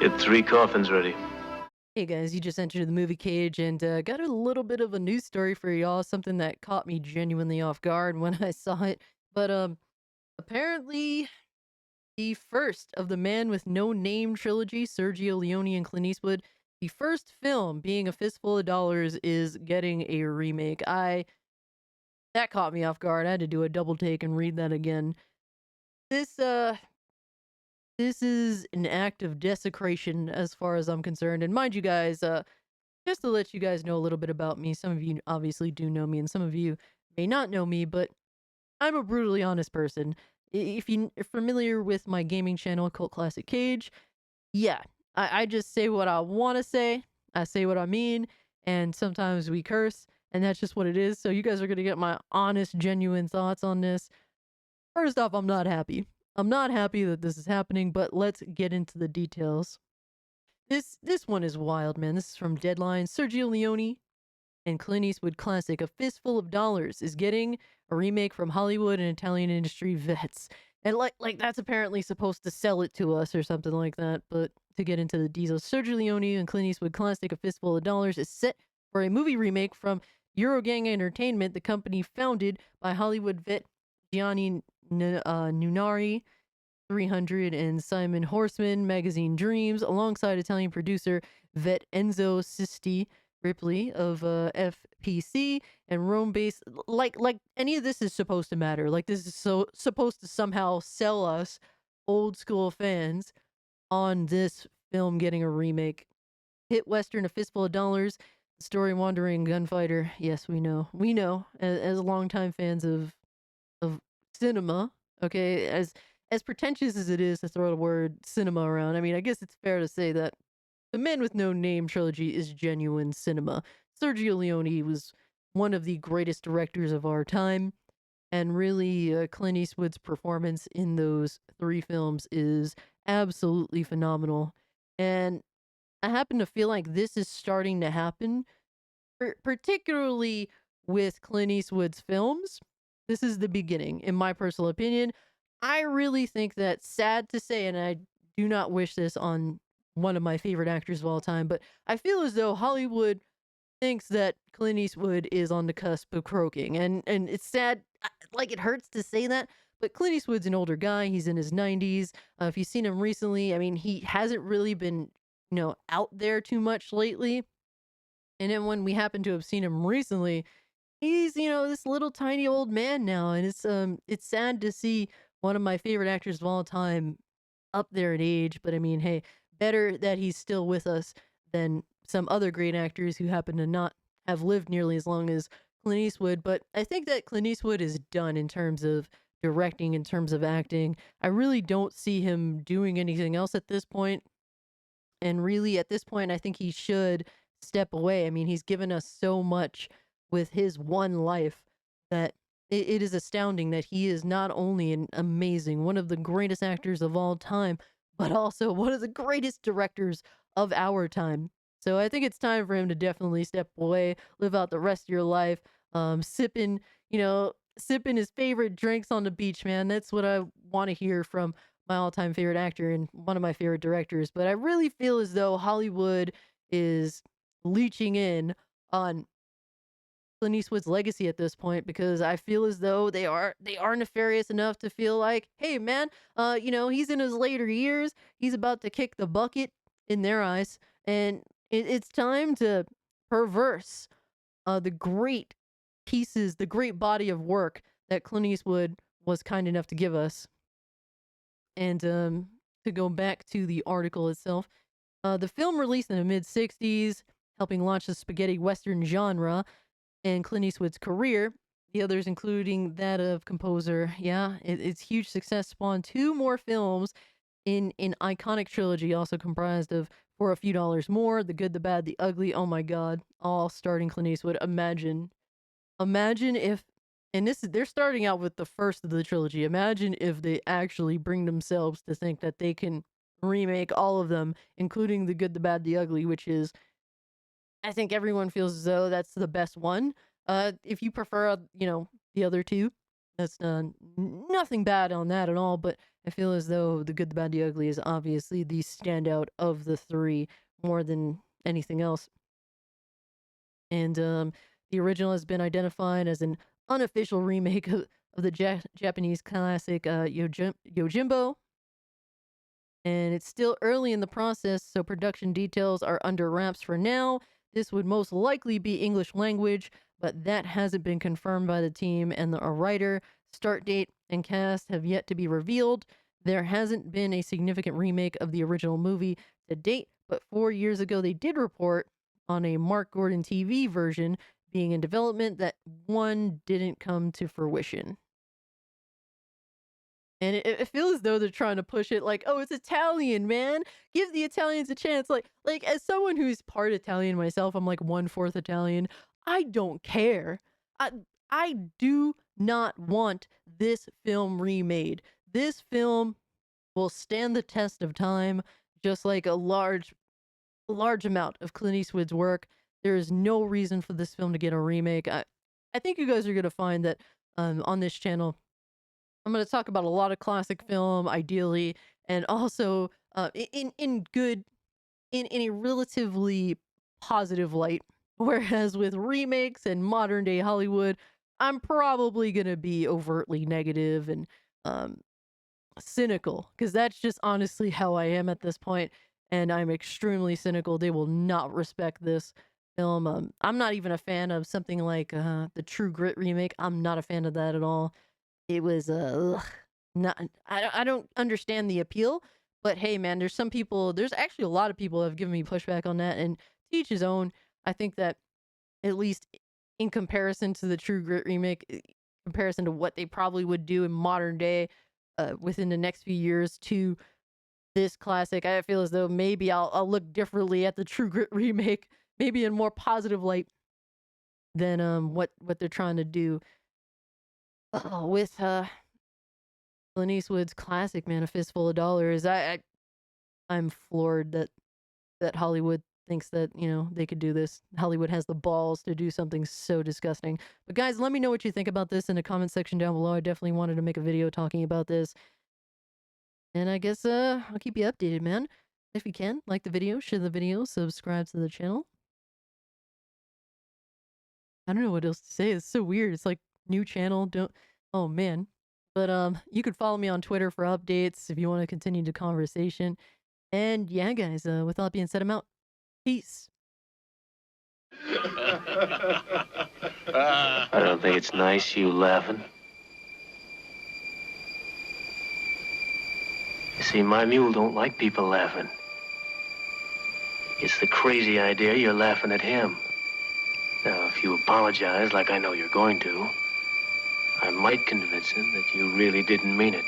Get 3 coffins ready. Hey guys, you just entered the movie cage and got a little bit of a news story for y'all, something that caught me genuinely off guard when I saw it. But apparently the first of the Man with No Name trilogy, Sergio Leone and Clint Eastwood, the first film being A Fistful of Dollars is getting a remake. I That caught me off guard. I had to do a double take and read that again. This uh this is an act of desecration as far as I'm concerned. And mind you guys, just to let you guys know a little bit about me, some of you obviously do know me, and some of you may not know me, but I'm a brutally honest person. If you're familiar with my gaming channel, Cult Classic Cage, yeah, I just say what I want to say. I say what I mean, and sometimes we curse, and that's just what it is. So you guys are gonna get my honest, genuine thoughts on this. First off, I'm not happy. I'm not happy that this is happening, but let's get into the details. This one is wild, man. This is from Deadline. Sergio Leone and Clint Eastwood classic A Fistful of Dollars is getting a remake from Hollywood and Italian industry vets. And like that's apparently supposed to sell it to us or something like that. But to get into the details, Sergio Leone and Clint Eastwood classic A Fistful of Dollars is set for a movie remake from Eurogang Entertainment, the company founded by Hollywood vet Gianni Nunari 300 and Simon Horseman magazine Dreams, alongside Italian producer vet Enzo Sisti Ripley of FPC and Rome based. Like any of this is supposed to matter. Like this is so supposed to somehow sell us old school fans on this film getting a remake. Hit Western, A Fistful of Dollars, story wandering gunfighter. Yes, we know as longtime fans of cinema, okay, as pretentious as it is to throw the word cinema around, I mean, I guess it's fair to say that the Man with No Name trilogy is genuine cinema. Sergio Leone was one of the greatest directors of our time, and really, Clint Eastwood's performance in those three films is absolutely phenomenal. And I happen to feel like this is starting to happen, particularly with Clint Eastwood's films. This is the beginning, in my personal opinion. I really think that, sad to say, and I do not wish this on one of my favorite actors of all time, but I feel as though Hollywood thinks that Clint Eastwood is on the cusp of croaking, and it's sad. Like it hurts to say that, but Clint Eastwood's an older guy. He's in his 90s. If you've seen him recently, I mean, he hasn't really been out there too much lately. And then when we happen to have seen him recently, he's, this little tiny old man now, and it's sad to see one of my favorite actors of all time up there in age, but I mean, hey, better that he's still with us than some other great actors who happen to not have lived nearly as long as Clint Eastwood. But I think that Clint Eastwood is done in terms of directing, in terms of acting. I really don't see him doing anything else at this point. And really, at this point, I think he should step away. I mean, he's given us so much with his one life that it is astounding that he is not only an amazing, one of the greatest actors of all time, but also one of the greatest directors of our time. So I think it's time for him to definitely step away, live out the rest of your life, sipping, sipping his favorite drinks on the beach, man. That's what I want to hear from my all-time favorite actor and one of my favorite directors. But I really feel as though Hollywood is leeching in on Clint Eastwood's legacy at this point, because I feel as though they are nefarious enough to feel like, hey man, he's in his later years, he's about to kick the bucket in their eyes, and it's time to perverse the great pieces, the great body of work that Clint Eastwood was kind enough to give us. And to go back to the article itself, the film released in the mid 60s, helping launch the spaghetti western genre in Clint Eastwood's career. The others, including that of composer, yeah, its huge success spawned two more films in an iconic trilogy, also comprised of For a Few Dollars More, The Good, the Bad, the Ugly. Oh my God, all starring Clint Eastwood. Imagine if, and they're starting out with the first of the trilogy. Imagine if they actually bring themselves to think that they can remake all of them, including The Good, the Bad, the Ugly, which is, I think everyone feels as though that's the best one. If you prefer, the other two, That's nothing bad on that at all, but I feel as though The Good, the Bad, the Ugly is obviously the standout of the three more than anything else. And the original has been identified as an unofficial remake of the Japanese classic Yojimbo, and it's still early in the process, so production details are under wraps for now. This would most likely be English language, but that hasn't been confirmed by the team, and a writer, start date, and cast have yet to be revealed. There hasn't been a significant remake of the original movie to date, but 4 years ago they did report on a Mark Gordon TV version being in development that one didn't come to fruition. And it feels as though they're trying to push it like, "Oh, it's Italian, man. Give the Italians a chance." Like as someone who's part Italian myself, I'm like 1/4 Italian. I don't care. I I do not want this film remade. This film will stand the test of time, just like a large amount of Clint Eastwood's work. There is no reason for this film to get a remake. I think you guys are gonna find that on this channel I'm going to talk about a lot of classic film, ideally, and also in good in a relatively positive light. Whereas with remakes and modern day Hollywood, I'm probably going to be overtly negative and um, cynical because that's just honestly how I am at this point, and I'm extremely cynical. They will not respect this film. I'm not even a fan of something like the True Grit remake. I'm not a fan of that at all. It was, not I don't understand the appeal, but hey, man, there's actually a lot of people have given me pushback on that, and to each his own. I think that at least in comparison to the True Grit remake, comparison to what they probably would do in modern day, within the next few years to this classic, I feel as though maybe I'll look differently at the True Grit remake, maybe in more positive light than, what they're trying to do, with, Clint Eastwood's classic, man, A Fistful of Dollars. I'm floored that Hollywood thinks that, they could do this. Hollywood has the balls to do something so disgusting. But guys, let me know what you think about this in the comment section down below. I definitely wanted to make a video talking about this. And I guess I'll keep you updated, man. If you can, like the video, share the video, subscribe to the channel. I don't know what else to say. It's so weird. It's like new channel, don't oh man. But you could follow me on Twitter for updates if you want to continue the conversation. And yeah, guys, with all that being said, I'm out. Peace. I don't think it's nice you laughing. You see, my mule don't like people laughing. It's the crazy idea you're laughing at him. Now, if you apologize like I know you're going to, I might convince him that you really didn't mean it.